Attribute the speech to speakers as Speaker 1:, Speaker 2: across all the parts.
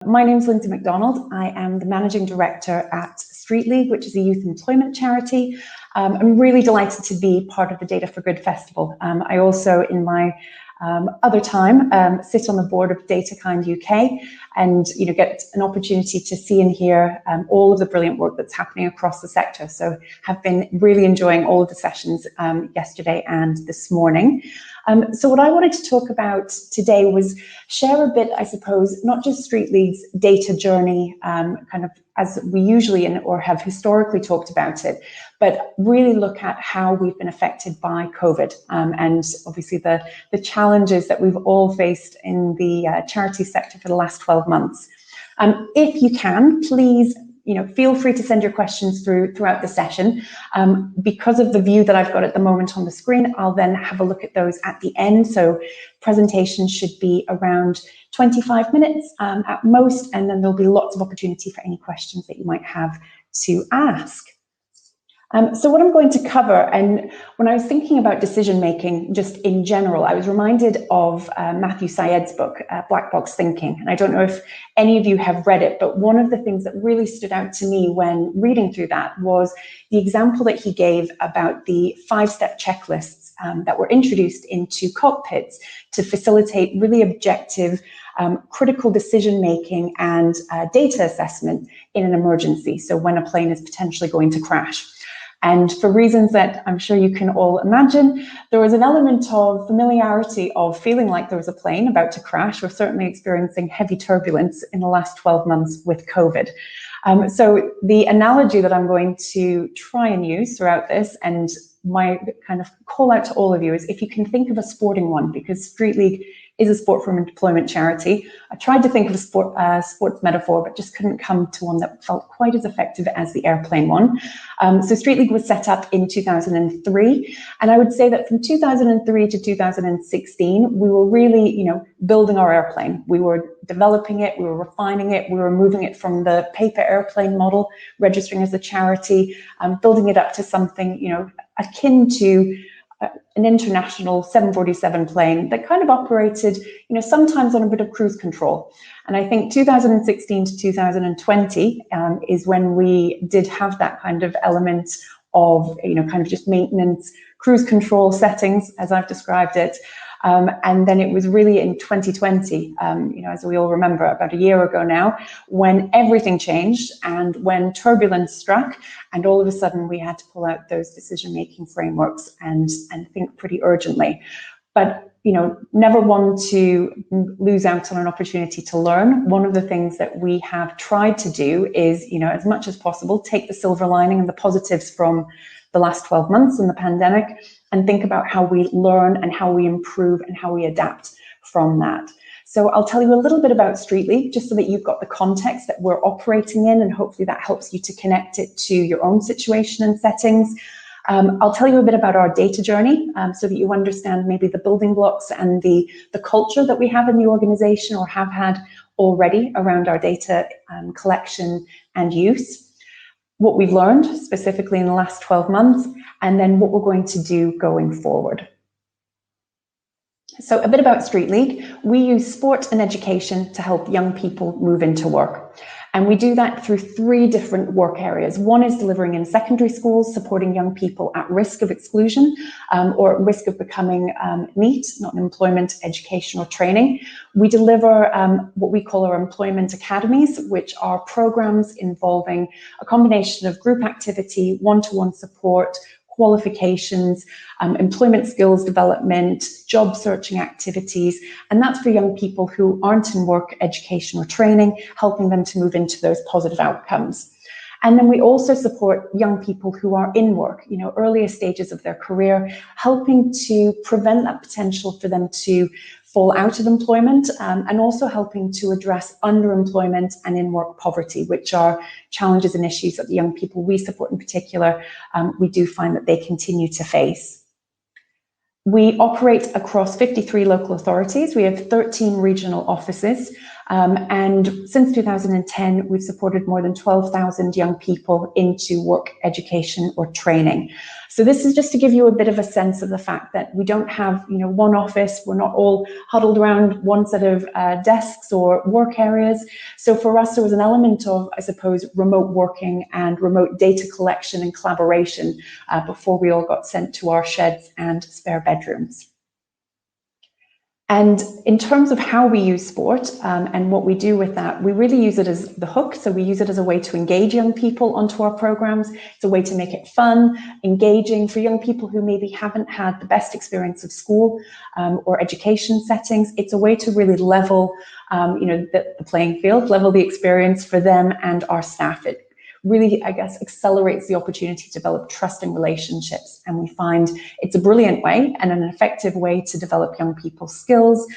Speaker 1: My name is Lindsay MacDonald. I am the Managing Director at Street League, which is a youth employment charity. I'm really delighted to be part of the Data for Good Festival. I also, in my other time, sit on the board of DataKind UK, and get an opportunity to see and hear all of the brilliant work that's happening across the sector. So have been really enjoying all of the sessions yesterday and this morning. So what I wanted to talk about today was share a bit, I suppose, not just Street League's data journey, kind of as we usually or have historically talked about it, but really look at how we've been affected by COVID, and obviously the challenges that we've all faced in the charity sector for the last 12 months. If you can, please, feel free to send your questions throughout the session. Because of the view that I've got at the moment on the screen, I'll then have a look at those at the end. So presentations should be around 25 minutes at most, and then there'll be lots of opportunity for any questions that you might have to ask. So what I'm going to cover, and when I was thinking about decision making just in general, I was reminded of Matthew Syed's book, Black Box Thinking. And I don't know if any of you have read it, but one of the things that really stood out to me when reading through that was the example that he gave about the 5-step checklists that were introduced into cockpits to facilitate really objective, critical decision making and data assessment in an emergency. So when a plane is potentially going to crash. And for reasons that I'm sure you can all imagine, there was an element of familiarity of feeling like there was a plane about to crash. We're certainly experiencing heavy turbulence in the last 12 months with COVID. So the analogy that I'm going to try and use throughout this, and my kind of call out to all of you, is if you can think of a sporting one, because Street League is a sport from employment charity. I tried to think of a sports metaphor, but just couldn't come to one that felt quite as effective as the airplane one. So Street League was set up in 2003. And I would say that from 2003 to 2016, we were really, building our airplane. We were developing it, we were refining it, we were moving it from the paper airplane model, registering as a charity, building it up to something, akin to an international 747 plane that kind of operated, sometimes on a bit of cruise control. And I think 2016 to 2020 is when we did have that kind of element of, kind of just maintenance, cruise control settings, as I've described it. And then it was really in 2020, as we all remember, about a year ago now, when everything changed and when turbulence struck, and all of a sudden we had to pull out those decision-making frameworks and think pretty urgently. But, never one to lose out on an opportunity to learn. One of the things that we have tried to do is, as much as possible, take the silver lining and the positives from the last 12 months in the pandemic and think about how we learn and how we improve and how we adapt from that. So I'll tell you a little bit about Street League, just so that you've got the context that we're operating in, and hopefully that helps you to connect it to your own situation and settings. I'll tell you a bit about our data journey, so that you understand maybe the building blocks and the culture that we have in the organization or have had already around our data collection and use. What we've learned specifically in the last 12 months, and then what we're going to do going forward. So a bit about Street League. We use sport and education to help young people move into work. And we do that through 3 different work areas. One is delivering in secondary schools, supporting young people at risk of exclusion or at risk of becoming NEET, not in employment, education or training. We deliver what we call our employment academies, which are programs involving a combination of group activity, one-to-one support, qualifications, employment skills development, job searching activities, and that's for young people who aren't in work, education or training, helping them to move into those positive outcomes. And then we also support young people who are in work, earlier stages of their career, helping to prevent that potential for them to fall out of employment, and also helping to address underemployment and in-work poverty, which are challenges and issues that the young people we support in particular, we do find that they continue to face. We operate across 53 local authorities. We have 13 regional offices. And since 2010, we've supported more than 12,000 young people into work, education, or training. So this is just to give you a bit of a sense of the fact that we don't have, one office. We're not all huddled around one set of desks or work areas. So for us, there was an element of, I suppose, remote working and remote data collection and collaboration before we all got sent to our sheds and spare bedrooms. And in terms of how we use sport and what we do with that, we really use it as the hook. So we use it as a way to engage young people onto our programs. It's a way to make it fun, engaging for young people who maybe haven't had the best experience of school or education settings. It's a way to really level, the playing field, level the experience for them and our staff. It really, I guess, accelerates the opportunity to develop trusting relationships. And we find it's a brilliant way and an effective way to develop young people's skills,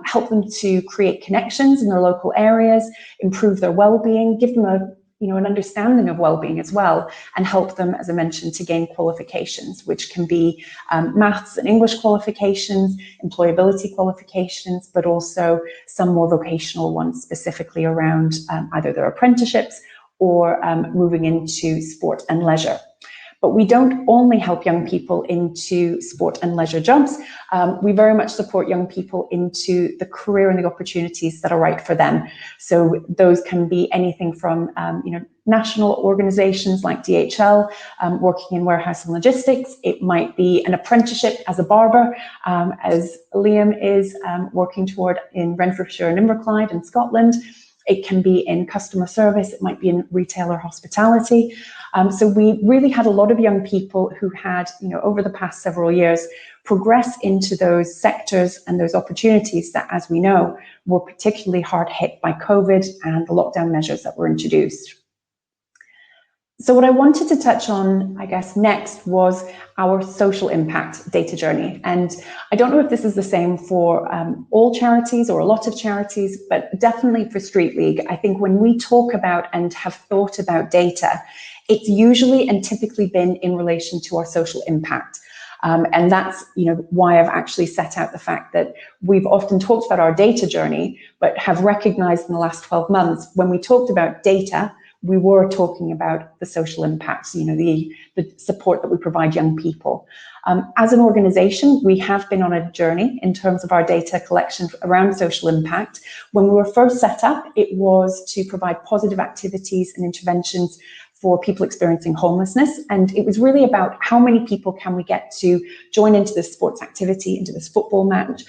Speaker 1: help them to create connections in their local areas, improve their well-being, give them an understanding of well-being as well, and help them, as I mentioned, to gain qualifications, which can be maths and English qualifications, employability qualifications, but also some more vocational ones, specifically around either their apprenticeships or moving into sport and leisure. But we don't only help young people into sport and leisure jobs. We very much support young people into the career and the opportunities that are right for them. So those can be anything from national organizations like DHL, working in warehouse and logistics. It might be an apprenticeship as a barber, as Liam is working toward in Renfrewshire and Inverclyde in Scotland. It can be in customer service, it might be in retail or hospitality. So we really had a lot of young people who had, over the past several years, progressed into those sectors and those opportunities that, as we know, were particularly hard hit by COVID and the lockdown measures that were introduced. So what I wanted to touch on, I guess, next was our social impact data journey. And I don't know if this is the same for all charities or a lot of charities, but definitely for Street League. I think when we talk about and have thought about data, it's usually and typically been in relation to our social impact. And that's why I've actually set out the fact that we've often talked about our data journey, but have recognized in the last 12 months, when we talked about data, we were talking about the social impacts, the support that we provide young people. As an organization, we have been on a journey in terms of our data collection around social impact. When we were first set up, it was to provide positive activities and interventions for people experiencing homelessness. And it was really about how many people can we get to join into this sports activity, into this football match,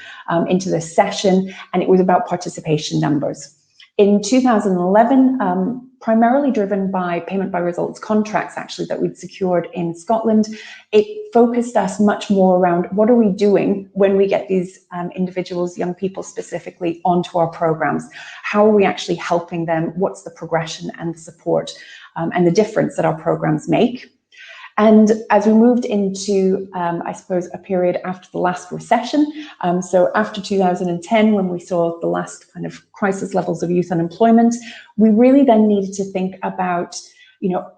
Speaker 1: into this session. And it was about participation numbers. In 2011, primarily driven by payment by results contracts, actually, that we'd secured in Scotland, it focused us much more around what are we doing when we get these individuals, young people specifically, onto our programs? How are we actually helping them? What's the progression and the support and the difference that our programs make? And as we moved into, I suppose, a period after the last recession, so after 2010, when we saw the last kind of crisis levels of youth unemployment, we really then needed to think about,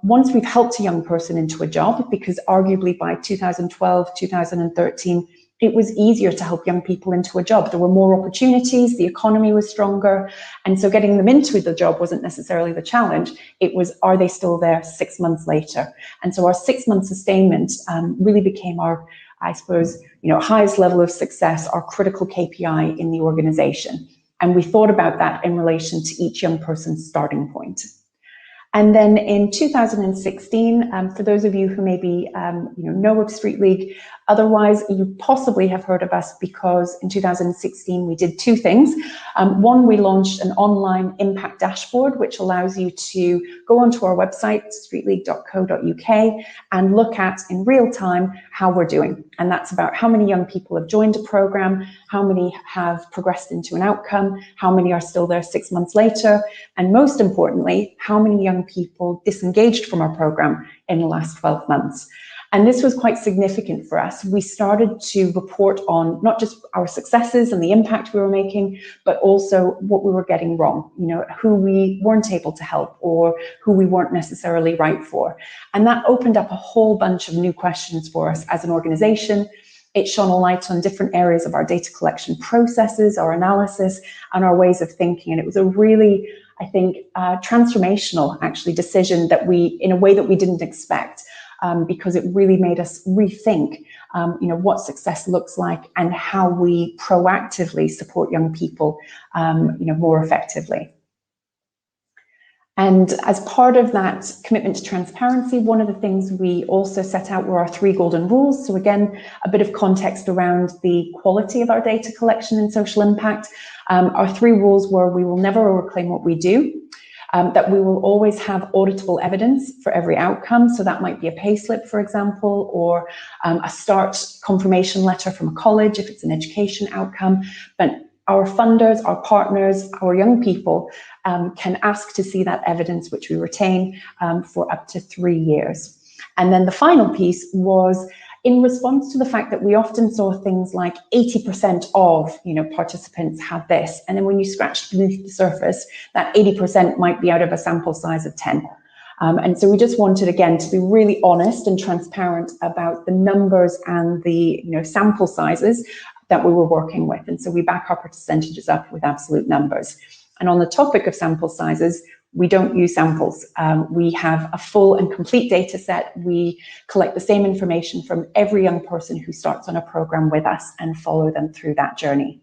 Speaker 1: once we've helped a young person into a job, because arguably by 2012, 2013, it was easier to help young people into a job. There were more opportunities, the economy was stronger, and so getting them into the job wasn't necessarily the challenge. It was, are they still there 6 months later? And so our 6-month sustainment really became our, I suppose, highest level of success, our critical KPI in the organization. And we thought about that in relation to each young person's starting point. And then in 2016, for those of you who maybe know of Street League, otherwise you possibly have heard of us because in 2016 we did two things. One, we launched an online impact dashboard, which allows you to go onto our website, streetleague.co.uk, and look at in real time how we're doing. And that's about how many young people have joined a program, how many have progressed into an outcome, how many are still there 6 months later, and most importantly, how many young people disengaged from our program in the last 12 months. And this was quite significant for us. We started to report on not just our successes and the impact we were making, but also what we were getting wrong, who we weren't able to help or who we weren't necessarily right for. And that opened up a whole bunch of new questions for us as an organization. it shone a light on different areas of our data collection processes, our analysis, and our ways of thinking. And it was a really, I think, transformational, actually, decision that in a way that we didn't expect, because it really made us rethink, what success looks like and how we proactively support young people, more effectively. And as part of that commitment to transparency, one of the things we also set out were our 3 golden rules. So again, a bit of context around the quality of our data collection and social impact. Our 3 rules were: we will never overclaim what we do, that we will always have auditable evidence for every outcome. So that might be a payslip, for example, or a start confirmation letter from a college if it's an education outcome. But our funders, our partners, our young people can ask to see that evidence, which we retain for up to 3 years. And then the final piece was in response to the fact that we often saw things like 80% of participants had this, and then when you scratched beneath the surface, that 80% might be out of a sample size of 10. And so we just wanted, again, to be really honest and transparent about the numbers and the sample sizes that we were working with. And so we back our percentages up with absolute numbers. And on the topic of sample sizes, we don't use samples. We have a full and complete data set. We collect the same information from every young person who starts on a program with us and follow them through that journey.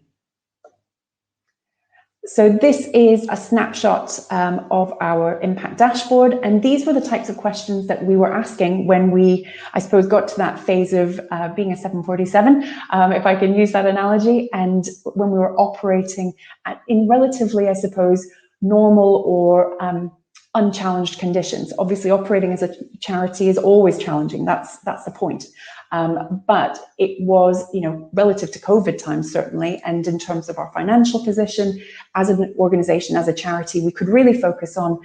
Speaker 1: So this is a snapshot of our impact dashboard, and these were the types of questions that we were asking when we, I suppose, got to that phase of being a 747, if I can use that analogy, and when we were operating in relatively, I suppose, normal or unchallenged conditions. Obviously, operating as a charity is always challenging. That's the point. But it was, relative to COVID times, certainly, and in terms of our financial position as an organization, as a charity, we could really focus on,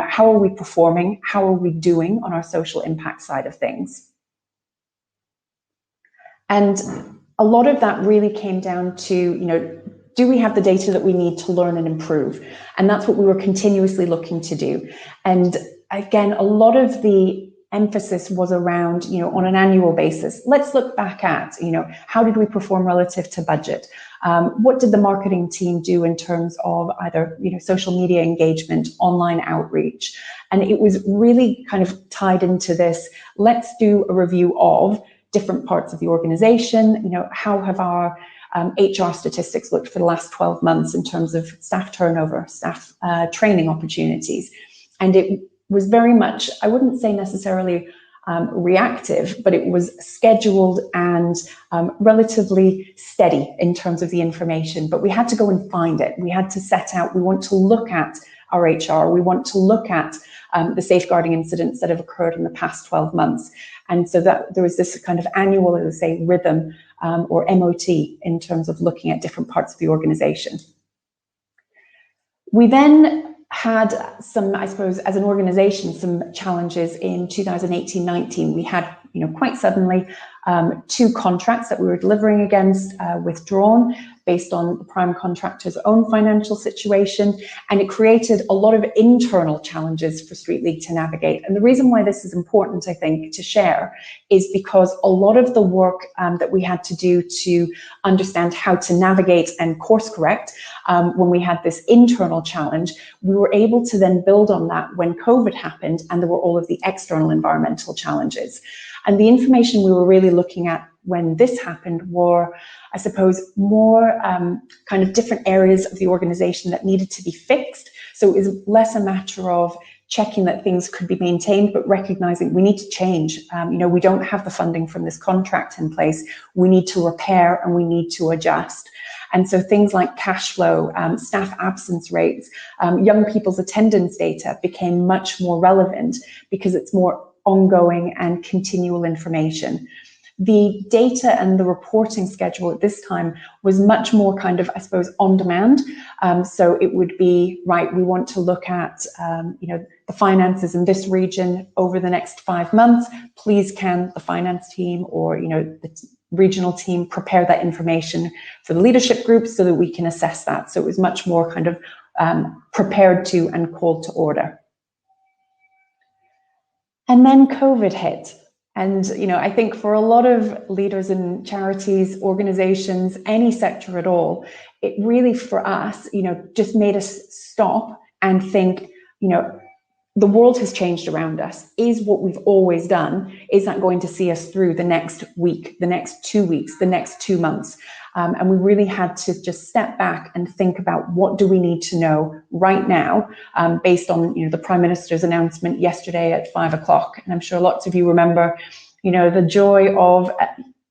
Speaker 1: how are we performing? How are we doing on our social impact side of things? And a lot of that really came down to, do we have the data that we need to learn and improve? And that's what we were continuously looking to do. And again, a lot of the emphasis was around, on an annual basis. Let's look back at, how did we perform relative to budget? What did the marketing team do in terms of either, social media engagement, online outreach? And it was really kind of tied into this, let's do a review of different parts of the organization. How have our HR statistics looked for the last 12 months in terms of staff turnover, staff training opportunities? And it was very much, I wouldn't say necessarily reactive, but it was scheduled and relatively steady in terms of the information. But we had to go and find it. We had to set out, we want to look at our HR, we want to look at the safeguarding incidents that have occurred in the past 12 months. And so that there was this kind of annual, as I say, rhythm or MOT in terms of looking at different parts of the organization. We then had some, I suppose, as an organization, some challenges in 2018-19. We had, quite suddenly, 2 contracts that we were delivering against withdrawn based on the prime contractor's own financial situation, and it created a lot of internal challenges for Street League to navigate. And the reason why this is important, I think, to share is because a lot of the work that we had to do to understand how to navigate and course correct when we had this internal challenge, we were able to then build on that when COVID happened and there were all of the external environmental challenges. And the information we were really looking at when this happened were, I suppose, more kind of different areas of the organization that needed to be fixed. So it was less a matter of checking that things could be maintained, but recognizing we need to change. We don't have the funding from this contract in place. We need to repair and we need to adjust. And so things like cash flow, staff absence rates, young people's attendance data became much more relevant because it's more ongoing and continual information. The data and the reporting schedule at this time was much more kind of, I suppose, on demand. So it would be, right, we want to look at, the finances in this region over the next 5 months. Please can the finance team or, the regional team prepare that information for the leadership group so that we can assess that. So it was much more kind of prepared to and called to order. And then COVID hit. And, I think for a lot of leaders in charities, organizations, any sector at all, it really, for us, just made us stop and think, the world has changed around us. Is what we've always done, is that going to see us through the next week, the next 2 weeks, the next 2 months? And we really had to just step back and think about what do we need to know right now, based on the Prime Minister's announcement yesterday at 5 o'clock. And I'm sure lots of you remember, the joy of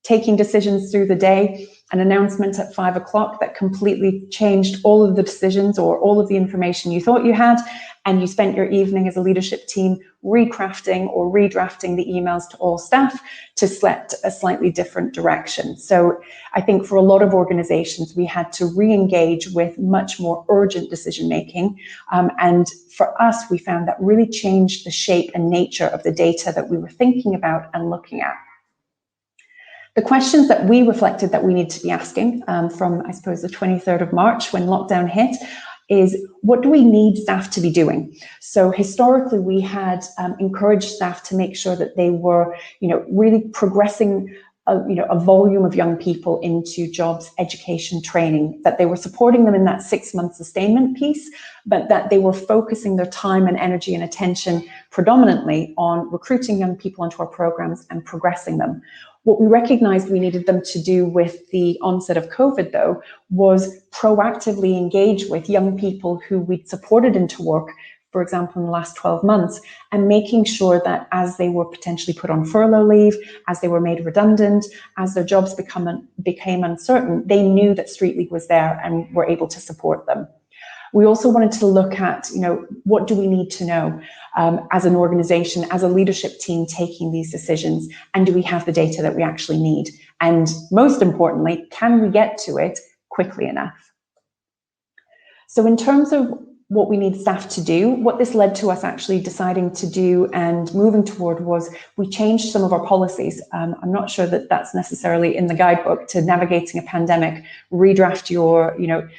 Speaker 1: taking decisions through the day, an announcement at 5 o'clock that completely changed all of the decisions or all of the information you thought you had, and you spent your evening as a leadership team recrafting or redrafting the emails to all staff to select a slightly different direction. So I think for a lot of organizations, we had to re-engage with much more urgent decision making. And for us, we found that really changed the shape and nature of the data that we were thinking about and looking at. The questions that we reflected that we need to be asking from, I suppose, the 23rd of March when lockdown hit is, what do we need staff to be doing? So historically, we had encouraged staff to make sure that they were, really progressing a volume of young people into jobs, education, training, that they were supporting them in that 6-month sustainment piece, but that they were focusing their time and energy and attention predominantly on recruiting young people into our programs and progressing them. What we recognized we needed them to do with the onset of COVID, though, was proactively engage with young people who we'd supported into work, for example, in the last 12 months, and making sure that as they were potentially put on furlough leave, as they were made redundant, as their jobs became uncertain, they knew that Street League was there and were able to support them. We also wanted to look at, what do we need to know as an organization, as a leadership team taking these decisions, and do we have the data that we actually need? And most importantly, can we get to it quickly enough? So in terms of what we need staff to do, what this led to us actually deciding to do and moving toward was we changed some of our policies. I'm not sure that that's necessarily in the guidebook to navigating a pandemic, redraft your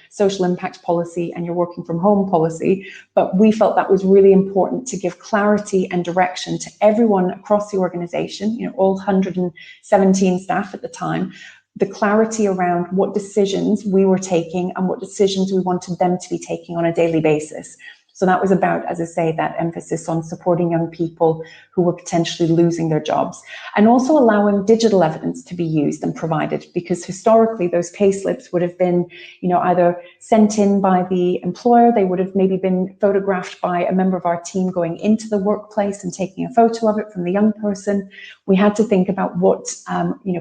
Speaker 1: social impact policy and your working from home policy, but we felt that was really important to give clarity and direction to everyone across the organization, all 117 staff at the time, the clarity around what decisions we were taking and what decisions we wanted them to be taking on a daily basis. So that was about, as I say, that emphasis on supporting young people who were potentially losing their jobs, and also allowing digital evidence to be used and provided, because historically those pay slips would have been, either sent in by the employer, they would have maybe been photographed by a member of our team going into the workplace and taking a photo of it from the young person. We had to think about what,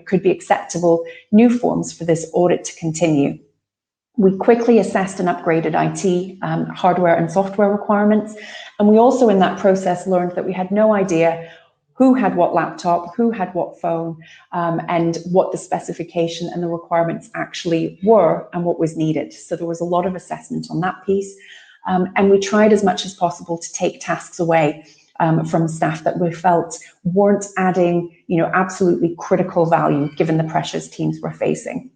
Speaker 1: could be acceptable new forms for this audit to continue. We quickly assessed and upgraded IT, hardware and software requirements. And we also in that process learned that we had no idea who had what laptop, who had what phone, and what the specification and the requirements actually were and what was needed. So there was a lot of assessment on that piece. And we tried as much as possible to take tasks away from staff that we felt weren't adding, absolutely critical value given the pressures teams were facing.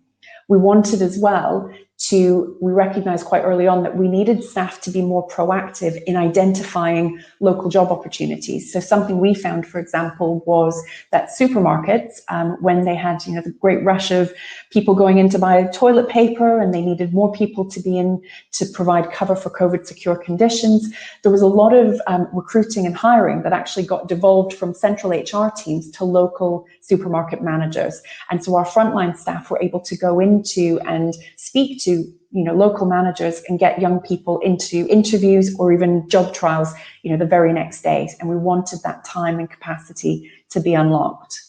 Speaker 1: We wanted as well we recognized quite early on that we needed staff to be more proactive in identifying local job opportunities. So something we found, for example, was that supermarkets, when they had, the great rush of people going in to buy toilet paper and they needed more people to be in to provide cover for COVID secure conditions, there was a lot of recruiting and hiring that actually got devolved from central HR teams to local supermarket managers. And so our frontline staff were able to go into and speak to local managers and get young people into interviews or even job trials, the very next day. And we wanted that time and capacity to be unlocked.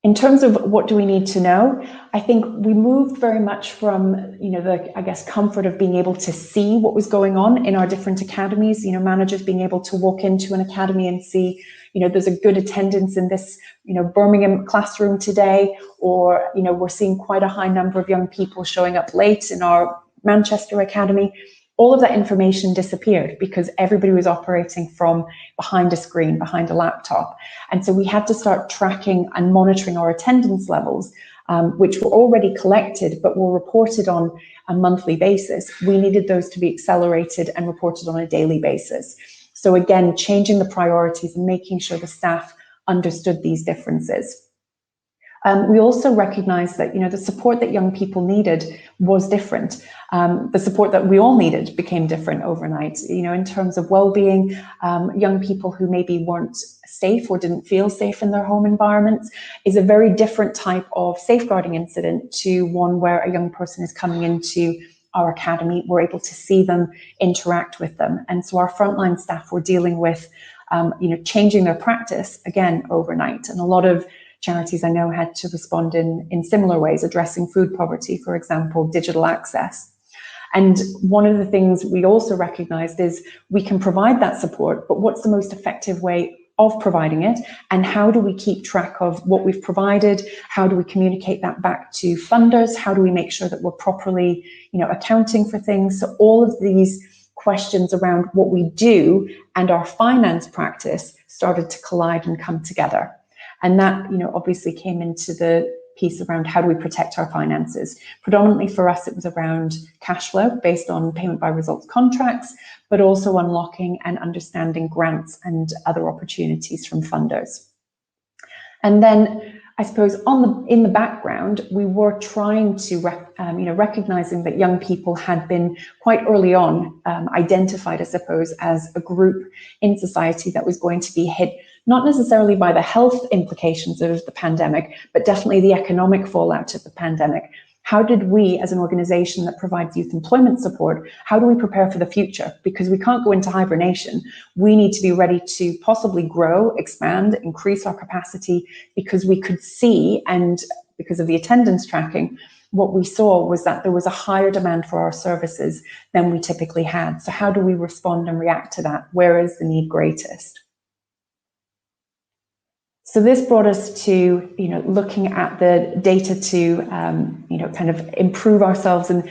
Speaker 1: In terms of what do we need to know, I think we moved very much from, the, comfort of being able to see what was going on in our different academies, managers being able to walk into an academy and see, there's a good attendance in this, Birmingham classroom today, or, we're seeing quite a high number of young people showing up late in our Manchester academy. All of that information disappeared because everybody was operating from behind a screen, behind a laptop. And so we had to start tracking and monitoring our attendance levels, which were already collected, but were reported on a monthly basis. We needed those to be accelerated and reported on a daily basis. So again, changing the priorities and making sure the staff understood these differences. We also recognized that, the support that young people needed was different. The support that we all needed became different overnight. In terms of well-being, young people who maybe weren't safe or didn't feel safe in their home environments is a very different type of safeguarding incident to one where a young person is coming into our academy. We're able to see them, interact with them. And so our frontline staff were dealing with, changing their practice again overnight. And a lot of charities I know had to respond in similar ways, addressing food poverty, for example, digital access. And one of the things we also recognized is we can provide that support, but what's the most effective way of providing it? And how do we keep track of what we've provided? How do we communicate that back to funders? How do we make sure that we're properly, accounting for things? So all of these questions around what we do and our finance practice started to collide and come together. And that, obviously came into the piece around how do we protect our finances. Predominantly for us, it was around cash flow based on payment by results contracts, but also unlocking and understanding grants and other opportunities from funders. And then I suppose in the background, we were trying to, recognizing that young people had been quite early on identified, I suppose, as a group in society that was going to be hit, not necessarily by the health implications of the pandemic, but definitely the economic fallout of the pandemic. How did we, as an organization that provides youth employment support, how do we prepare for the future? Because we can't go into hibernation. We need to be ready to possibly grow, expand, increase our capacity, because we could see, and because of the attendance tracking, what we saw was that there was a higher demand for our services than we typically had. So how do we respond and react to that? Where is the need greatest? So this brought us to, looking at the data to, kind of improve ourselves and,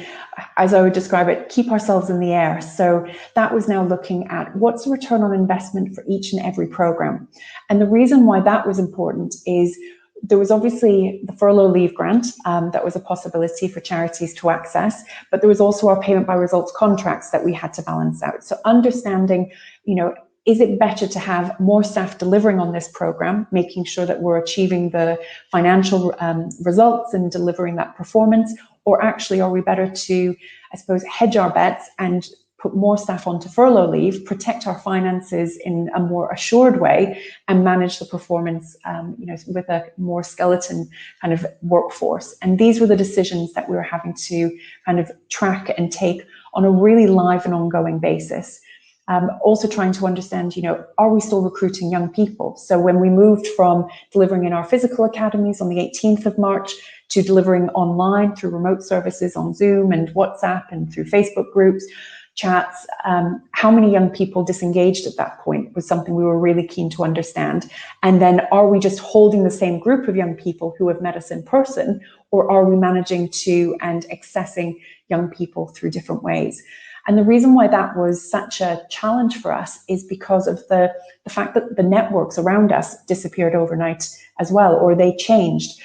Speaker 1: as I would describe it, keep ourselves in the air. So that was now looking at what's the return on investment for each and every program. And the reason why that was important is there was obviously the furlough leave grant that was a possibility for charities to access, but there was also our payment by results contracts that we had to balance out. So understanding, is it better to have more staff delivering on this program, making sure that we're achieving the financial results and delivering that performance, or actually are we better to, I suppose, hedge our bets and put more staff onto furlough leave, protect our finances in a more assured way, and manage the performance, with a more skeleton kind of workforce. And these were the decisions that we were having to kind of track and take on a really live and ongoing basis. Also trying to understand, are we still recruiting young people? So when we moved from delivering in our physical academies on the 18th of March to delivering online through remote services on Zoom and WhatsApp and through Facebook groups, chats, how many young people disengaged at that point was something we were really keen to understand. And then are we just holding the same group of young people who have met us in person, or are we managing to and accessing young people through different ways? And the reason why that was such a challenge for us is because of the fact that the networks around us disappeared overnight as well, or they changed.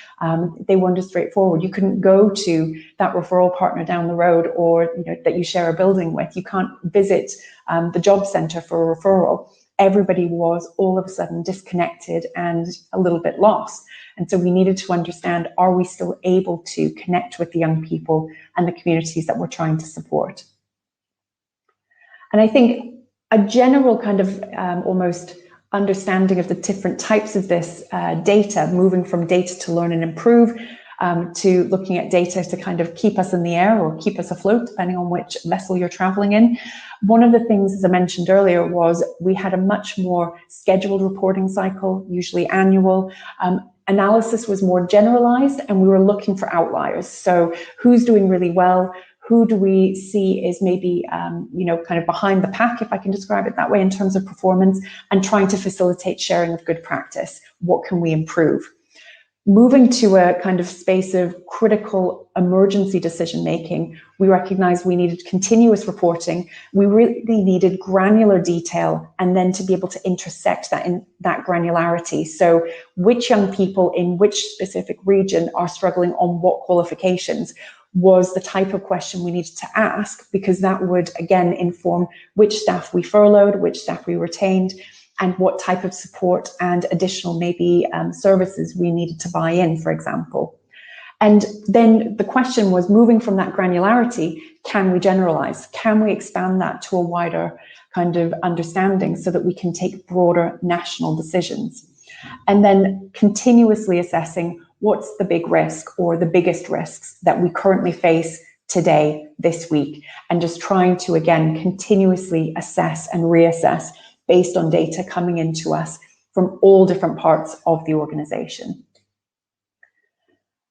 Speaker 1: They weren't as straightforward. You couldn't go to that referral partner down the road, or that you share a building with. You can't visit the job centre for a referral. Everybody was all of a sudden disconnected and a little bit lost. And so we needed to understand, are we still able to connect with the young people and the communities that we're trying to support? And I think a general kind of almost understanding of the different types of this data, moving from data to learn and improve, to looking at data to kind of keep us in the air or keep us afloat, depending on which vessel you're traveling in. One of the things, as I mentioned earlier, was we had a much more scheduled reporting cycle, usually annual. Analysis was more generalized, and we were looking for outliers. So who's doing really well? Who do we see is maybe, kind of behind the pack, if I can describe it that way, in terms of performance, and trying to facilitate sharing of good practice. What can we improve? Moving to a kind of space of critical emergency decision making, we recognized we needed continuous reporting. We really needed granular detail, and then to be able to intersect that in that granularity. So which young people in which specific region are struggling on what qualifications was the type of question we needed to ask, because that would again inform which staff we furloughed, which staff we retained, and what type of support and additional maybe services we needed to buy in, for example. And then the question was, moving from that granularity, can we generalize? Can we expand that to a wider kind of understanding so that we can take broader national decisions? And then continuously assessing what's the big risk or the biggest risks that we currently face today, this week, and just trying to, again, continuously assess and reassess based on data coming into us from all different parts of the organization.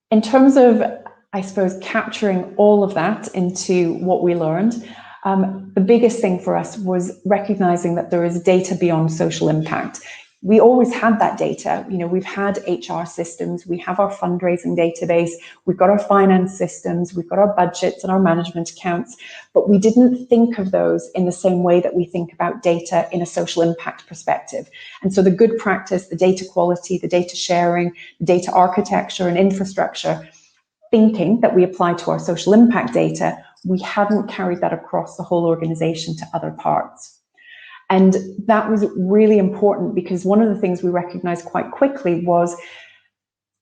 Speaker 1: In terms of, I suppose, capturing all of that into what we learned, the biggest thing for us was recognizing that there is data beyond social impact. We always had that data. You know, we've had HR systems, we have our fundraising database, we've got our finance systems, we've got our budgets and our management accounts, but we didn't think of those in the same way that we think about data in a social impact perspective. And so the good practice, the data quality, the data sharing, the data architecture and infrastructure thinking that we apply to our social impact data, we hadn't carried that across the whole organization to other parts. And that was really important because one of the things we recognized quite quickly was,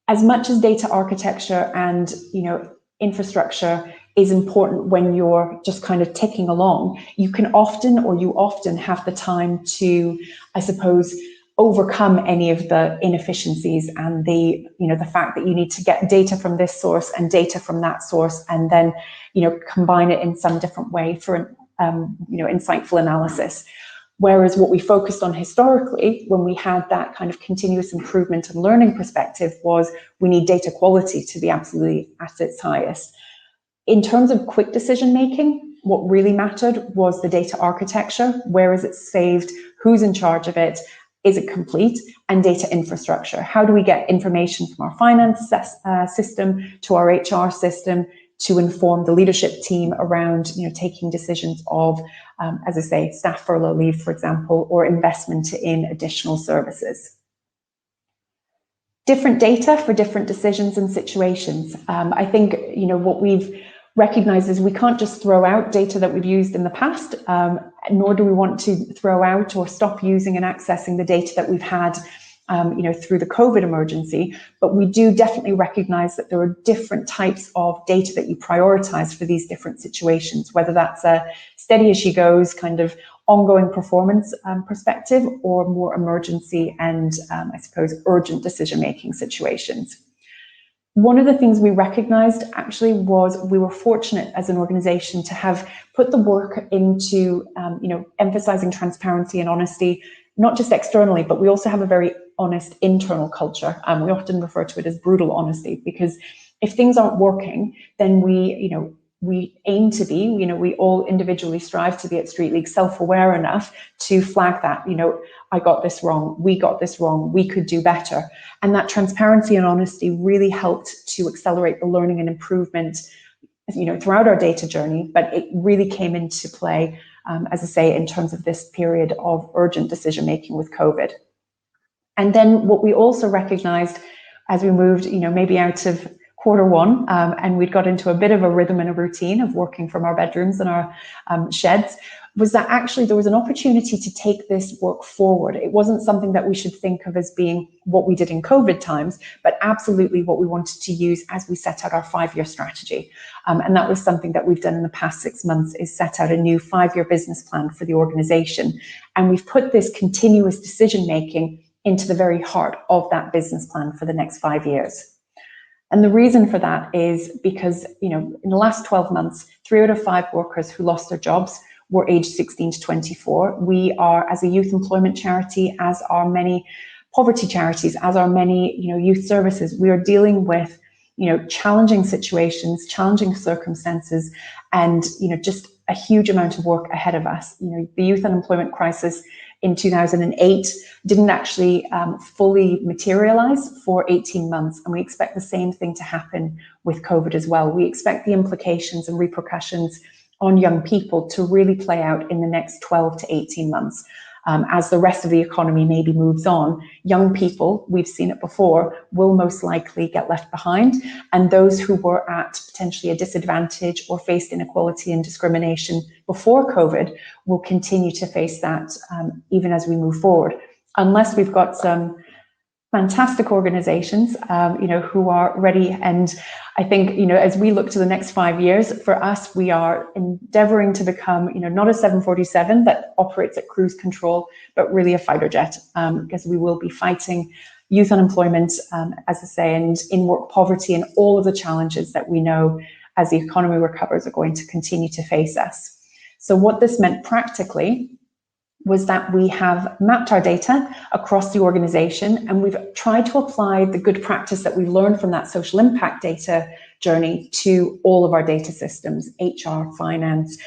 Speaker 1: as much as data architecture and, you know, infrastructure is important when you're just kind of ticking along, you often have the time to, I suppose, overcome any of the inefficiencies and the, you know, the fact that you need to get data from this source and data from that source and then, you know, combine it in some different way for, you know, insightful analysis. Whereas what we focused on historically, when we had that kind of continuous improvement and learning perspective, was we need data quality to be absolutely at its highest. In terms of quick decision making, what really mattered was the data architecture. Where is it saved? Who's in charge of it? Is it complete? And data infrastructure. How do we get information from our finance system to our HR system to inform the leadership team around, you know, taking decisions of, as I say, staff furlough leave, for example, or investment in additional services. Different data for different decisions and situations. I think, you know, what we've recognized is we can't just throw out data that we've used in the past, nor do we want to throw out or stop using and accessing the data that we've had you know, through the COVID emergency, but we do definitely recognize that there are different types of data that you prioritize for these different situations, whether that's a steady as she goes kind of ongoing performance perspective or more emergency and I suppose urgent decision-making situations. One of the things we recognized actually was we were fortunate as an organization to have put the work into you know, emphasizing transparency and honesty, not just externally, but we also have a very honest internal culture. We often refer to it as brutal honesty, because if things aren't working, then we aim to be, you know, we all individually strive to be at Street League self-aware enough to flag that, you know, I got this wrong, we got this wrong, we could do better. And that transparency and honesty really helped to accelerate the learning and improvement, you know, throughout our data journey, but it really came into play, as I say, in terms of this period of urgent decision-making with COVID. And then what we also recognized as we moved, you know, maybe out of Q1, and we'd got into a bit of a rhythm and a routine of working from our bedrooms and our sheds, was that actually there was an opportunity to take this work forward. It wasn't something that we should think of as being what we did in COVID times, but absolutely what we wanted to use as we set out our 5-year strategy. And that was something that we've done in the past 6 months, is set out a new 5-year business plan for the organization. And we've put this continuous decision-making into the very heart of that business plan for the next 5 years. And the reason for that is because, you know, in the last 12 months, 3 out of 5 workers who lost their jobs were aged 16 to 24. We are, as a youth employment charity, as are many poverty charities, as are many, you know, youth services, we are dealing with, you know, challenging situations, challenging circumstances, and, you know, just a huge amount of work ahead of us. You know, the youth unemployment crisis in 2008 didn't actually fully materialize for 18 months. And we expect the same thing to happen with COVID as well. We expect the implications and repercussions on young people to really play out in the next 12 to 18 months. As the rest of the economy maybe moves on, young people, we've seen it before, will most likely get left behind. And those who were at potentially a disadvantage or faced inequality and discrimination before COVID will continue to face that even as we move forward. unless we've got some fantastic organizations, who are ready. And I think, as we look to the next 5 years, for us, we are endeavoring to become, not a 747 that operates at cruise control, but really a fighter jet, because we will be fighting youth unemployment, as I say, and in-work poverty, and all of the challenges that we know as the economy recovers are going to continue to face us. So what this meant practically was that we have mapped our data across the organization, and we've tried to apply the good practice that we learned from that social impact data journey to all of our data systems: HR, finance,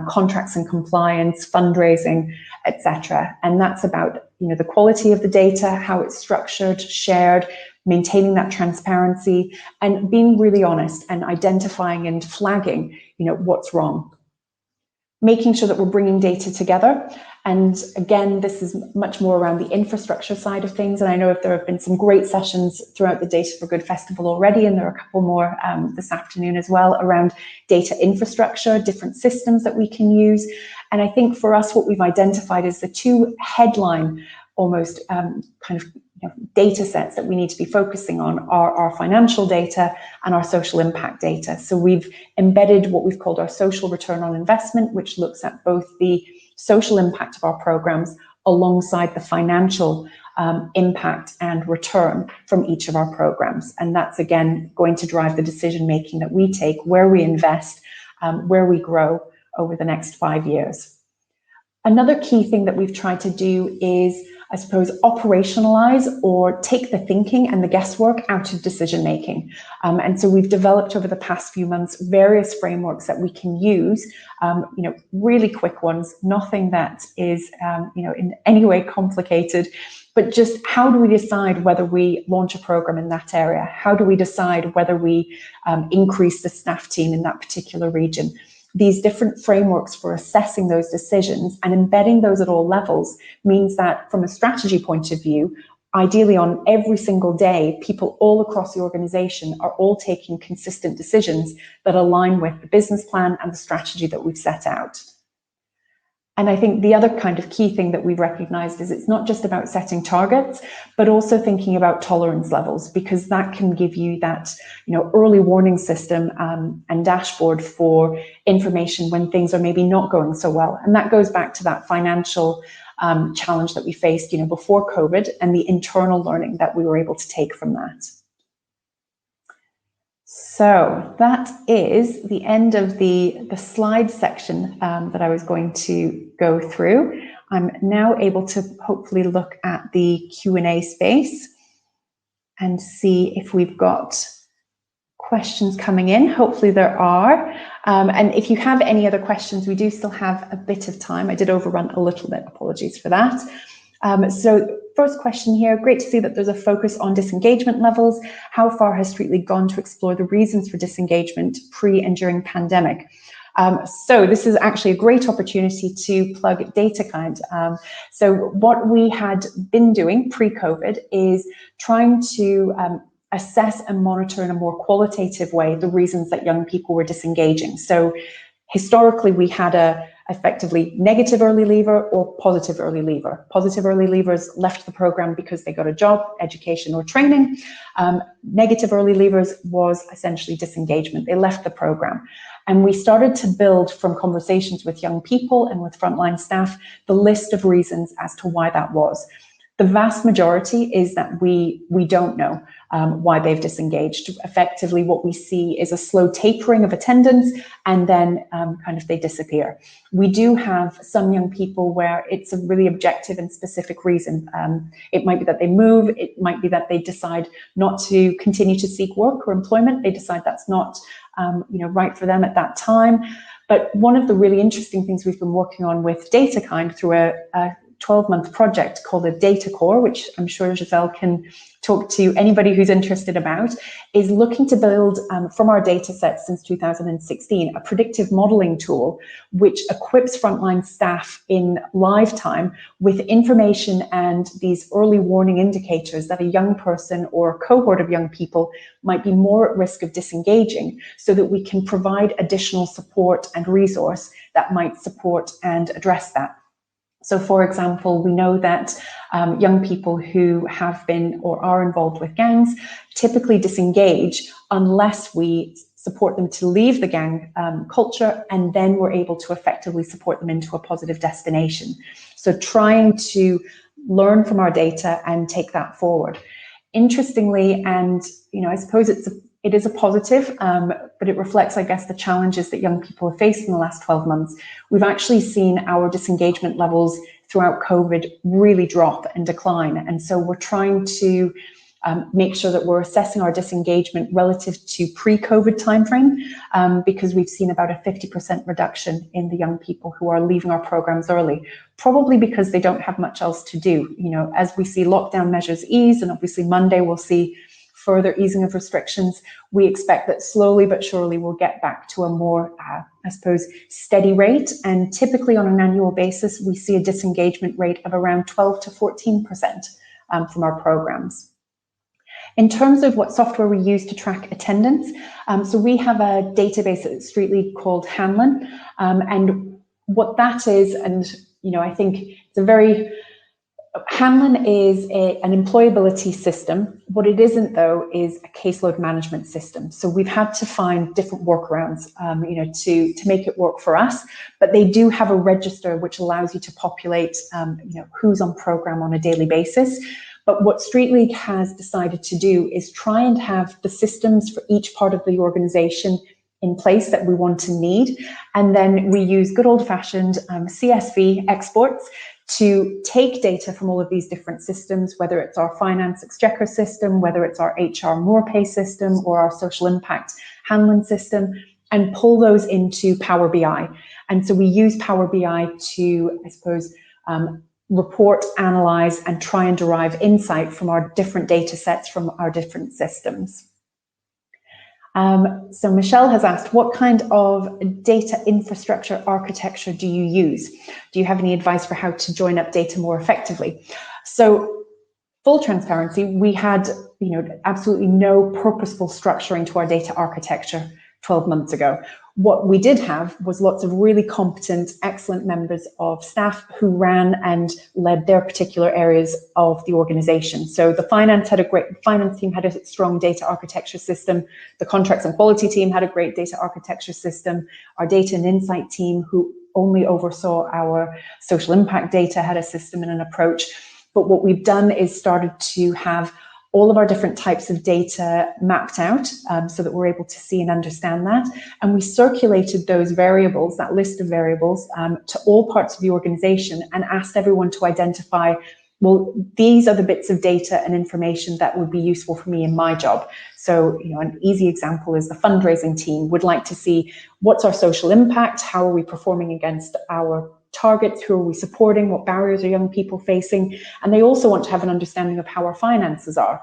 Speaker 1: contracts and compliance, fundraising, etc. And that's about, the quality of the data, how it's structured, shared, maintaining that transparency, and being really honest and identifying and flagging, what's wrong. Making sure that we're bringing data together. And again, this is much more around the infrastructure side of things. And I know if there have been some great sessions throughout the Data for Good Festival already, and there are a couple more this afternoon as well, around data infrastructure, different systems that we can use. And I think for us, what we've identified is the two headline almost data sets that we need to be focusing on are our financial data and our social impact data. So we've embedded what we've called our social return on investment, which looks at both the social impact of our programs alongside the financial impact and return from each of our programs. And that's, again, going to drive the decision making that we take, where we invest, where we grow over the next 5 years. Another key thing that we've tried to do is, I suppose, operationalize or take the thinking and the guesswork out of decision making. And so we've developed over the past few months various frameworks that we can use, really quick ones, nothing that is, in any way complicated, but just how do we decide whether we launch a program in that area? How do we decide whether we increase the staff team in that particular region? These different frameworks for assessing those decisions and embedding those at all levels means that from a strategy point of view, ideally on every single day, people all across the organization are all taking consistent decisions that align with the business plan and the strategy that we've set out. And I think the other kind of key thing that we've recognized is it's not just about setting targets, but also thinking about tolerance levels, because that can give you that, early warning system and dashboard for information when things are maybe not going so well. And that goes back to that financial challenge that we faced, before COVID, and the internal learning that we were able to take from that. So that is the end of the slide section that I was going to go through. I'm now able to hopefully look at the Q&A space and see if we've got questions coming in. Hopefully there are. And if you have any other questions, we do still have a bit of time. I did overrun a little bit, apologies for that. So first question here, great to see that there's a focus on disengagement levels. How far has Street League gone to explore the reasons for disengagement pre and during pandemic? So this is actually a great opportunity to plug DataKind. So what we had been doing pre-COVID is trying to assess and monitor in a more qualitative way the reasons that young people were disengaging. So historically, we had a effectively negative early leaver or positive early leaver. Positive early leavers left the program because they got a job, education, or training. Negative early leavers was essentially disengagement. They left the program. And we started to build, from conversations with young people and with frontline staff, the list of reasons as to why that was. The vast majority is that we don't know why they've disengaged. Effectively, what we see is a slow tapering of attendance, and then they disappear. We do have some young people where it's a really objective and specific reason. It might be that they move, it might be that they decide not to continue to seek work or employment. They decide that's not right for them at that time. But one of the really interesting things we've been working on with DataKind through a 12-month project called a Data Core, which I'm sure Giselle can talk to anybody who's interested about, is looking to build from our data sets since 2016, a predictive modeling tool which equips frontline staff in live time with information and these early warning indicators that a young person or a cohort of young people might be more at risk of disengaging, so that we can provide additional support and resource that might support and address that. So for example, we know that young people who have been or are involved with gangs typically disengage unless we support them to leave the gang culture, and then we're able to effectively support them into a positive destination. So trying to learn from our data and take that forward. Interestingly, and I suppose it is a positive, but it reflects, I guess, the challenges that young people have faced in the last 12 months. We've actually seen our disengagement levels throughout COVID really drop and decline. And so we're trying to make sure that we're assessing our disengagement relative to pre-COVID timeframe, because we've seen about a 50% reduction in the young people who are leaving our programs early, probably because they don't have much else to do. As we see lockdown measures ease, and obviously Monday we'll see further easing of restrictions, we expect that slowly but surely we'll get back to a more, I suppose, steady rate. And typically on an annual basis, we see a disengagement rate of around 12 to 14% from our programs. In terms of what software we use to track attendance, so we have a database at Street League called Hanlon, and what that is, and I think it's a very, Hanlon is an employability system. What it isn't, though, is a caseload management system. So we've had to find different workarounds, to make it work for us. But they do have a register which allows you to populate, who's on program on a daily basis. But what Street League has decided to do is try and have the systems for each part of the organization in place that we want to need. And then we use good old-fashioned CSV exports to take data from all of these different systems, whether it's our finance exchequer system, whether it's our HR MorePay system, or our social impact Hanlon system, and pull those into Power BI. And so we use Power BI to, I suppose, report, analyze, and try and derive insight from our different data sets from our different systems. So Michelle has asked, what kind of data infrastructure architecture do you use? Do you have any advice for how to join up data more effectively? So full transparency, we had absolutely no purposeful structuring to our data architecture 12 months ago. What we did have was lots of really competent, excellent members of staff who ran and led their particular areas of the organization. So the finance team had a strong data architecture system. The contracts and quality team had a great data architecture system. Our data and insight team, who only oversaw our social impact data, had a system and an approach. But what we've done is started to have all of our different types of data mapped out, so that we're able to see and understand that. And we circulated those variables, that list of variables, to all parts of the organization and asked everyone to identify, well, these are the bits of data and information that would be useful for me in my job. So, an easy example is the fundraising team would like to see what's our social impact, how are we performing against our targets, who are we supporting, what barriers are young people facing, and they also want to have an understanding of how our finances are.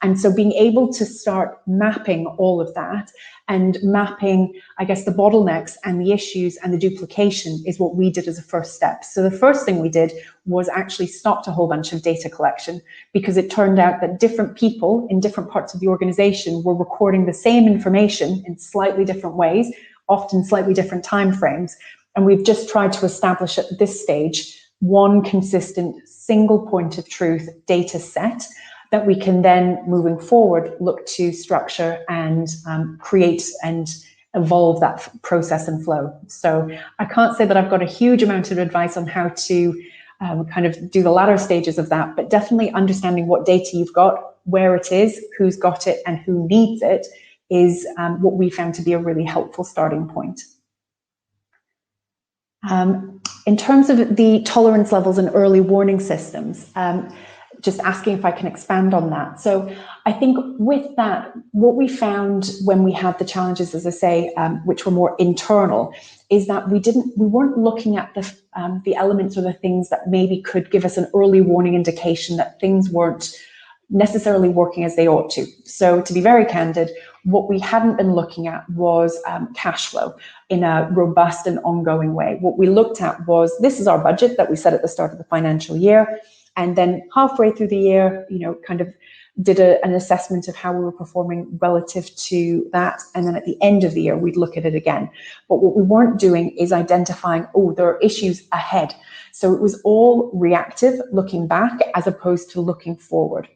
Speaker 1: And so being able to start mapping all of that and mapping, I guess, the bottlenecks and the issues and the duplication is what we did as a first step. So the first thing we did was actually stopped a whole bunch of data collection, because it turned out that different people in different parts of the organization were recording the same information in slightly different ways, often slightly different timeframes. And we've just tried to establish at this stage one consistent single point of truth data set that we can then, moving forward, look to structure and create and evolve that process and flow. So I can't say that I've got a huge amount of advice on how to kind of do the latter stages of that, but definitely understanding what data you've got, where it is, who's got it, and who needs it is what we found to be a really helpful starting point. In terms of the tolerance levels and early warning systems, just asking if I can expand on that. So I think with that, what we found when we had the challenges, as I say, which were more internal, is that we weren't looking at the elements or the things that maybe could give us an early warning indication that things weren't necessarily working as they ought to. So to be very candid, what we hadn't been looking at was cash flow in a robust and ongoing way. What we looked at was, this is our budget that we set at the start of the financial year. And then halfway through the year, kind of did an assessment of how we were performing relative to that, and then at the end of the year we'd look at it again. But what we weren't doing is identifying, oh, there are issues ahead. So it was all reactive, looking back, as opposed to looking forward.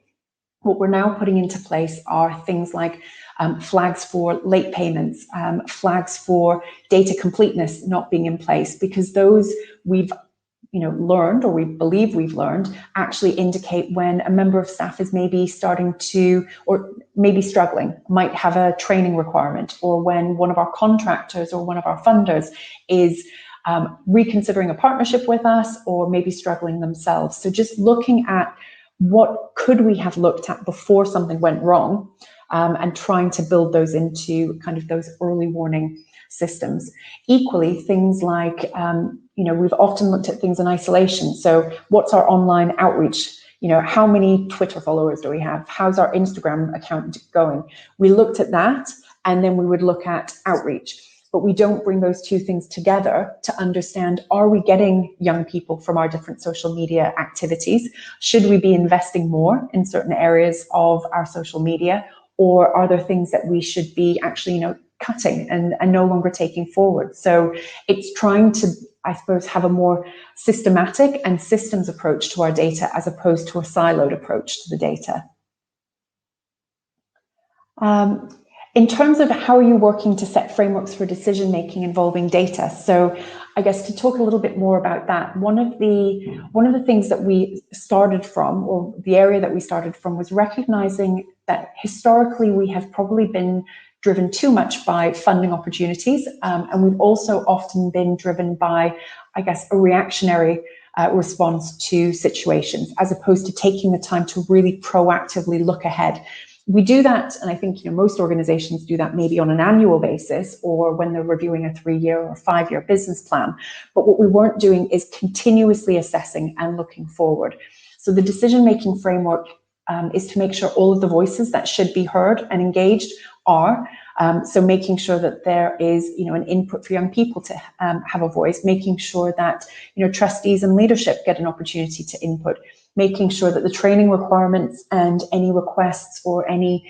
Speaker 1: What we're now putting into place are things like flags for late payments, flags for data completeness not being in place, because those we've learned, or we believe we've learned, actually indicate when a member of staff is maybe starting to, or maybe struggling, might have a training requirement, or when one of our contractors or one of our funders is reconsidering a partnership with us, or maybe struggling themselves. So just looking at what could we have looked at before something went wrong, and trying to build those into kind of those early warning systems. Equally, things like, we've often looked at things in isolation. So what's our online outreach? How many Twitter followers do we have? How's our Instagram account going? We looked at that, and then we would look at outreach. But we don't bring those two things together to understand, are we getting young people from our different social media activities? Should we be investing more in certain areas of our social media? Or are there things that we should be actually, cutting and no longer taking forward? So it's trying to, I suppose, have a more systematic and systems approach to our data, as opposed to a siloed approach to the data. In terms of how are you working to set frameworks for decision making involving data? So I guess to talk a little bit more about that, one of the things that we started from, or the area that we started from, was recognizing that historically we have probably been driven too much by funding opportunities, and we've also often been driven by, I guess, a reactionary response to situations, as opposed to taking the time to really proactively look ahead. We do that, and I think most organizations do that maybe on an annual basis, or when they're reviewing a 3-year or 5-year business plan. But what we weren't doing is continuously assessing and looking forward. So the decision-making framework is to make sure all of the voices that should be heard and engaged are. So making sure that there is an input for young people to have a voice, making sure that trustees and leadership get an opportunity to input, making sure that the training requirements and any requests or any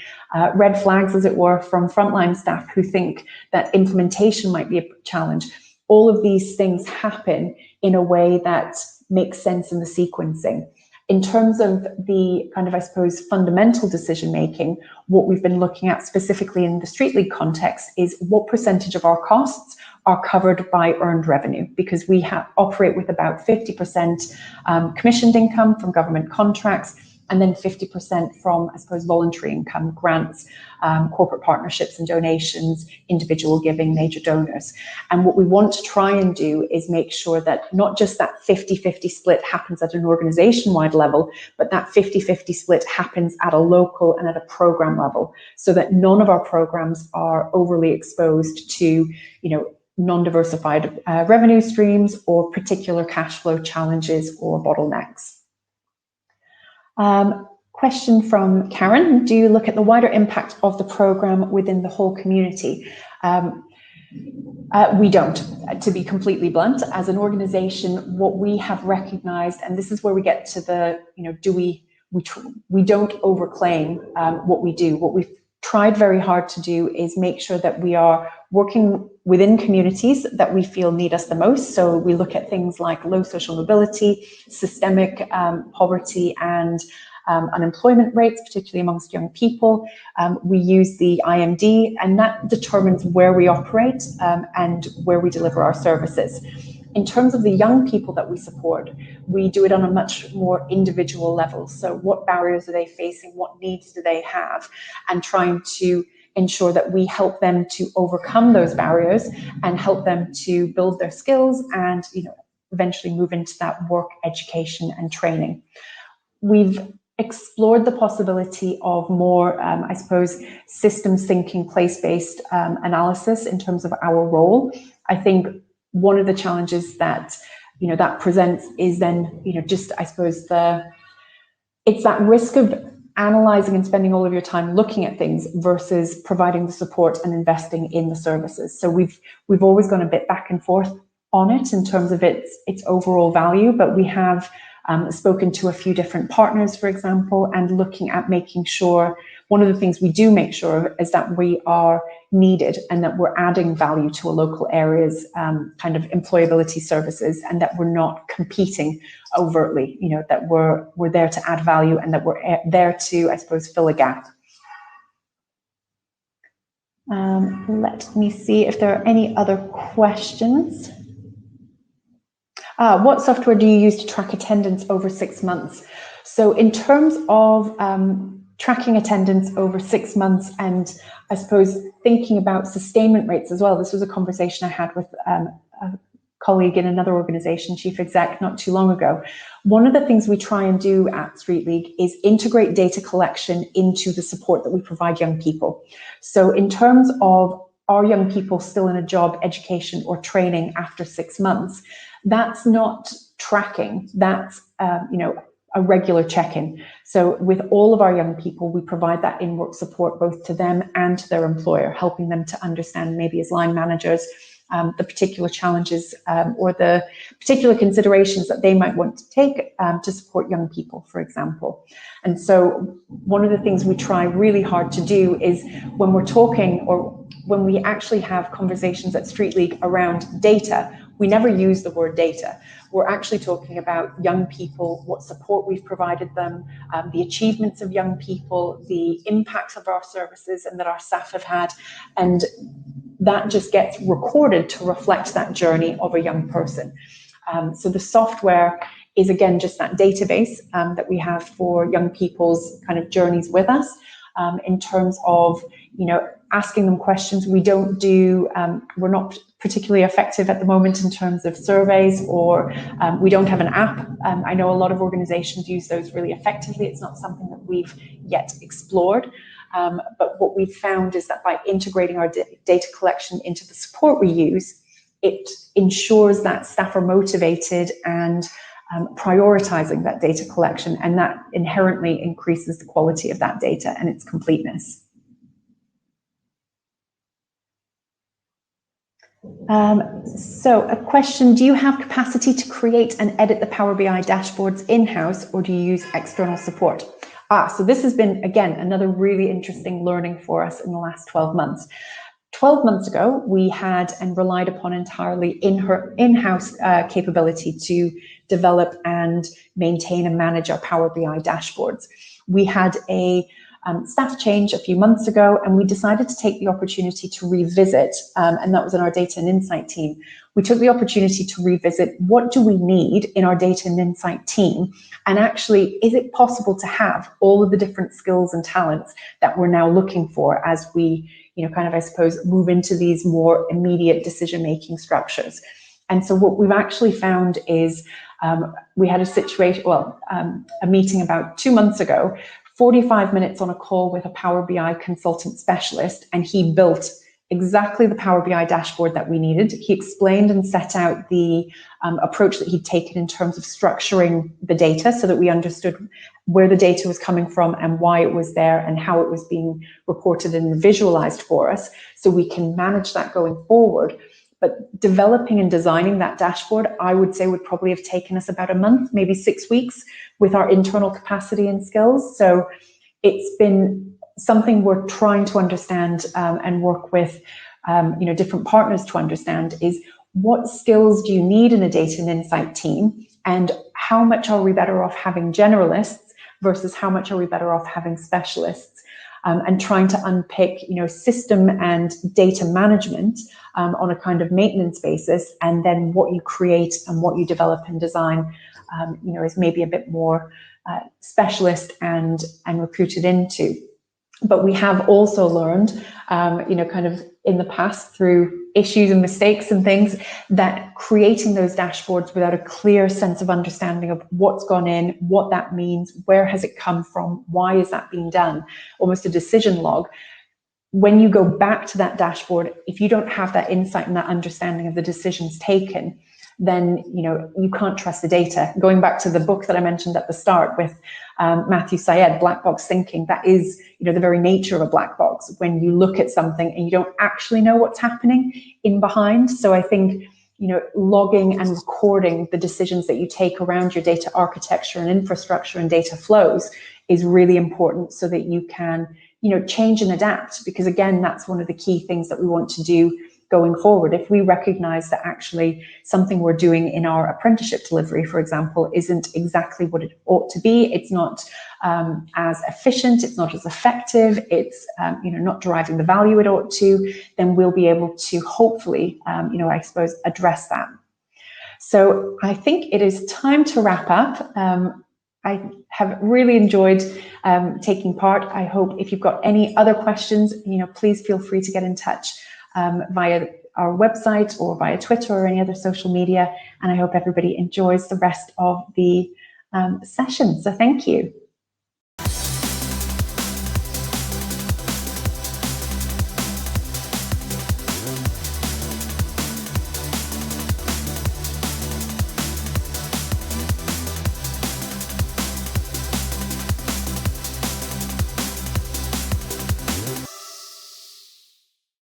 Speaker 1: red flags, as it were, from frontline staff who think that implementation might be a challenge, all of these things happen in a way that makes sense in the sequencing. In terms of the kind of, I suppose, fundamental decision making, what we've been looking at specifically in the Street League context is what percentage of our costs are covered by earned revenue, because we operate with about 50% commissioned income from government contracts, and then 50% from, I suppose, voluntary income, grants, corporate partnerships and donations, individual giving, major donors. And what we want to try and do is make sure that not just that 50-50 split happens at an organization-wide level, but that 50-50 split happens at a local and at a program level, so that none of our programs are overly exposed to, non-diversified revenue streams or particular cash flow challenges or bottlenecks. Question from Karen: do you look at the wider impact of the program within the whole community? We don't, to be completely blunt. As an organization, what we have recognized, and this is where we get to the, we don't overclaim what we do. What we've tried very hard to do is make sure that we are working within communities that we feel need us the most. So we look at things like low social mobility, systemic poverty, and unemployment rates, particularly amongst young people. We use the IMD, and that determines where we operate and where we deliver our services. In terms of the young people that we support, we do it on a much more individual level. So what barriers are they facing? What needs do they have? And trying to ensure that we help them to overcome those barriers and help them to build their skills and eventually move into that work, education and training. We've explored the possibility of more, I suppose, systems thinking, place-based analysis in terms of our role. I think one of the challenges that that presents is then just, I suppose, it's that risk of analyzing and spending all of your time looking at things versus providing the support and investing in the services. So we've always gone a bit back and forth on it in terms of its overall value, but we have spoken to a few different partners, for example, and looking at making sure, one of the things we do make sure of is that we are needed and that we're adding value to a local area's kind of employability services, and that we're not competing overtly, that we're there to add value and that we're there to, I suppose, fill a gap. Let me see if there are any other questions. What software do you use to track attendance over 6 months? So in terms of tracking attendance over 6 months, and I suppose thinking about sustainment rates as well, this was a conversation I had with a colleague in another organization, chief exec, not too long ago. One of the things we try and do at Street League is integrate data collection into the support that we provide young people. So in terms of, are young people still in a job, education, or training after 6 months, that's not tracking, that's a regular check-in. So with all of our young people, we provide that in-work support both to them and to their employer, helping them to understand, maybe as line managers, the particular challenges or the particular considerations that they might want to take to support young people, for example. And so one of the things we try really hard to do is, when we're talking, or when we actually have conversations at Street League around data, we never use the word data. We're actually talking about young people, what support we've provided them, the achievements of young people, the impacts of our services and that our staff have had, and that just gets recorded to reflect that journey of a young person. So the software is, again, just that database that we have for young people's kind of journeys with us. In terms of, asking them questions, we don't do, we're not particularly effective at the moment in terms of surveys, or we don't have an app. I know a lot of organizations use those really effectively. It's not something that we've yet explored. But what we've found is that by integrating our data collection into the support we use, it ensures that staff are motivated and prioritizing that data collection, and that inherently increases the quality of that data and its completeness. So a question, do you have capacity to create and edit the Power BI dashboards in-house, or do you use external support? So this has been, again, another really interesting learning for us in the last 12 months. 12 months ago, we had and relied upon entirely in-house capability to develop and maintain and manage our Power BI dashboards. We had a staff change a few months ago, and we decided to take the opportunity to revisit, and that was in our data and insight team. We took the opportunity to revisit, what do we need in our data and insight team, and actually, is it possible to have all of the different skills and talents that we're now looking for as we, kind of, I suppose, move into these more immediate decision-making structures. And so what we've actually found is, we had a situation, a meeting about 2 months ago, 45 minutes on a call with a Power BI consultant specialist, and he built exactly the Power BI dashboard that we needed. He explained and set out the approach that he'd taken in terms of structuring the data so that we understood where the data was coming from and why it was there and how it was being reported and visualized for us, so we can manage that going forward. But developing and designing that dashboard, I would say, would probably have taken us about a month, maybe 6 weeks, with our internal capacity and skills. So it's been something we're trying to understand and work with different partners to understand, is what skills do you need in a data and insight team, and how much are we better off having generalists versus how much are we better off having specialists, and trying to unpick system and data management on a kind of maintenance basis, and then what you create and what you develop and design is maybe a bit more specialist and recruited into. But we have also learned, kind of in the past through issues and mistakes and things, that creating those dashboards without a clear sense of understanding of what's gone in, what that means, where has it come from, why is that being done, almost a decision log. When you go back to that dashboard, if you don't have that insight and that understanding of the decisions taken, then you can't trust the data. Going back to the book that I mentioned at the start with Matthew Syed, Black Box Thinking, that is the very nature of a black box, when you look at something and you don't actually know what's happening in behind. So I think logging and recording the decisions that you take around your data architecture and infrastructure and data flows is really important, so that you can, change and adapt. Because again, that's one of the key things that we want to do going forward. If we recognize that actually something we're doing in our apprenticeship delivery, for example, isn't exactly what it ought to be, it's not as efficient, it's not as effective, it's not deriving the value it ought to, then we'll be able to hopefully, I suppose, address that. So I think it is time to wrap up. I have really enjoyed taking part. I hope if you've got any other questions, please feel free to get in touch via our website or via Twitter or any other social media. And I hope everybody enjoys the rest of the session. So thank you.